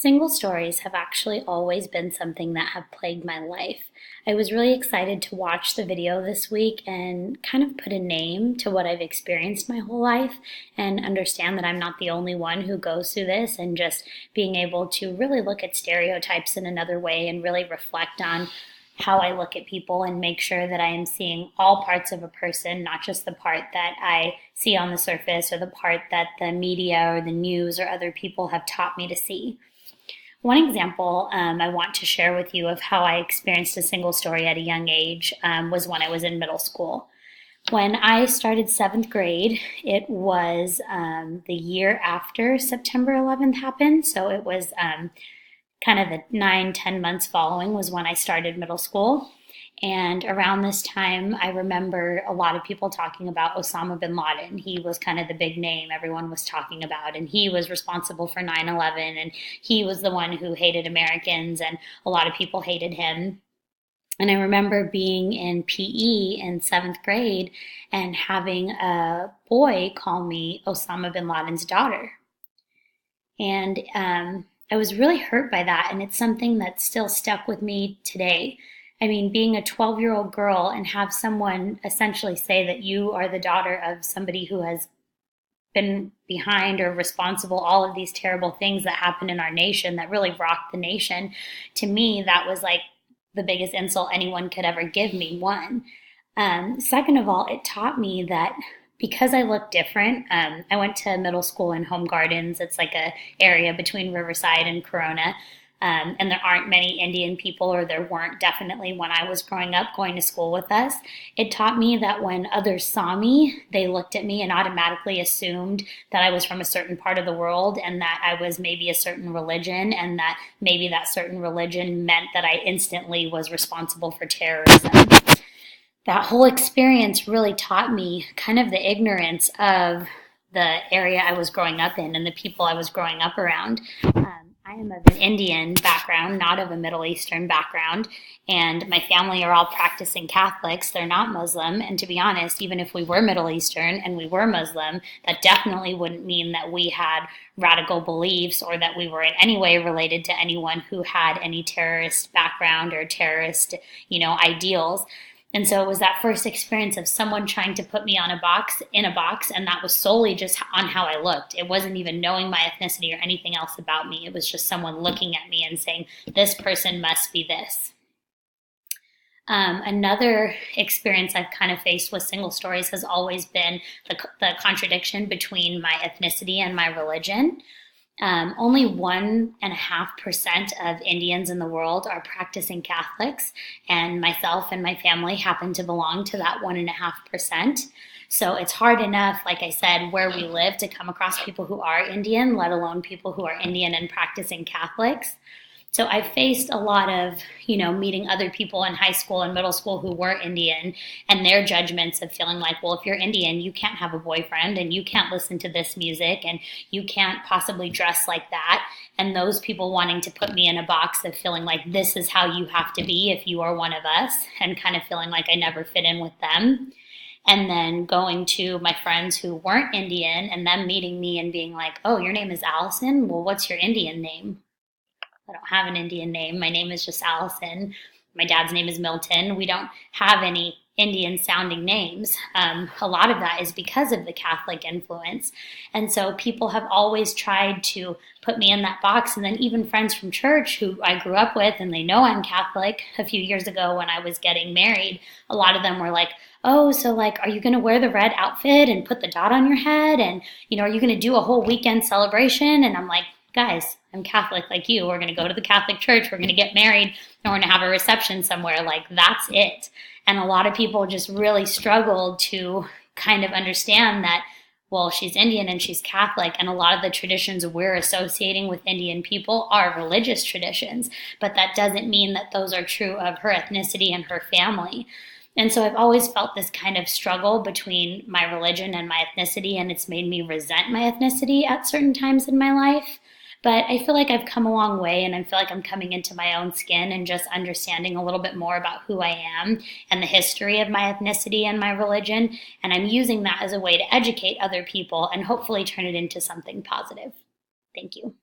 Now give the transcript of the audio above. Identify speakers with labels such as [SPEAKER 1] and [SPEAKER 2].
[SPEAKER 1] Single stories have actually always been something that have plagued my life. I was really excited to watch the video this week and kind of put a name to what I've experienced my whole life and understand that I'm not the only one who goes through this, and just being able to really look at stereotypes in another way and really reflect on how I look at people and make sure that I am seeing all parts of a person, not just the part that I see on the surface or the part that the media or the news or other people have taught me to see. One example I want to share with you of how I experienced a single story at a young age was when I was in middle school. When I started seventh grade, it was the year after September 11th happened. So it was kind of the 9, 10 months following was when I started middle school. And around this time, I remember a lot of people talking about Osama bin Laden. He was kind of the big name everyone was talking about, and he was responsible for 9/11, and he was the one who hated Americans, and a lot of people hated him. And I remember being in PE in seventh grade and having a boy call me Osama bin Laden's daughter. And I was really hurt by that, and it's something that's still stuck with me today. I mean, being a 12-year-old girl and have someone essentially say that you are the daughter of somebody who has been behind or responsible all of these terrible things that happened in our nation that really rocked the nation. To me, that was like the biggest insult anyone could ever give me, one. Second of all, it taught me that because I look different, I went to middle school in Home Gardens. It's like a area between Riverside and Corona. And there aren't many Indian people, or there weren't definitely when I was growing up going to school with us. It taught me that when others saw me, they looked at me and automatically assumed that I was from a certain part of the world, and that I was maybe a certain religion, and that maybe that certain religion meant that I instantly was responsible for terrorism. That whole experience really taught me kind of the ignorance of the area I was growing up in and the people I was growing up around. I am of an Indian background, not of a Middle Eastern background, and my family are all practicing Catholics. They're not Muslim, and to be honest, even if we were Middle Eastern and we were Muslim, that definitely wouldn't mean that we had radical beliefs or that we were in any way related to anyone who had any terrorist background or terrorist, ideals. And so it was that first experience of someone trying to put me in a box, and that was solely just on how I looked. It wasn't even knowing my ethnicity or anything else about me. It was just someone looking at me and saying, this person must be this. Another experience I've kind of faced with single stories has always been the contradiction between my ethnicity and my religion. Only 1.5% of Indians in the world are practicing Catholics, and myself and my family happen to belong to that 1.5%. So it's hard enough, like I said, where we live to come across people who are Indian, let alone people who are Indian and practicing Catholics. So I faced a lot of, meeting other people in high school and middle school who were Indian, and their judgments of feeling like, well, if you're Indian, you can't have a boyfriend, and you can't listen to this music, and you can't possibly dress like that. And those people wanting to put me in a box of feeling like this is how you have to be if you are one of us, and kind of feeling like I never fit in with them. And then going to my friends who weren't Indian and them meeting me and being like, oh, your name is Allison? Well, what's your Indian name? I don't have an Indian name. My name is just Allison. My dad's name is Milton. We don't have any Indian sounding names. A lot of that is because of the Catholic influence. And so people have always tried to put me in that box. And then even friends from church who I grew up with, and they know I'm Catholic, a few years ago when I was getting married, a lot of them were like, oh, so like, are you going to wear the red outfit and put the dot on your head? And, are you going to do a whole weekend celebration? And I'm like, guys, I'm Catholic like you. We're going to go to the Catholic church. We're going to get married, and we're going to have a reception somewhere. Like, that's it. And a lot of people just really struggled to kind of understand that, well, she's Indian and she's Catholic, and a lot of the traditions we're associating with Indian people are religious traditions, but that doesn't mean that those are true of her ethnicity and her family. And so I've always felt this kind of struggle between my religion and my ethnicity, and it's made me resent my ethnicity at certain times in my life. But I feel like I've come a long way, and I feel like I'm coming into my own skin and just understanding a little bit more about who I am and the history of my ethnicity and my religion. And I'm using that as a way to educate other people and hopefully turn it into something positive. Thank you.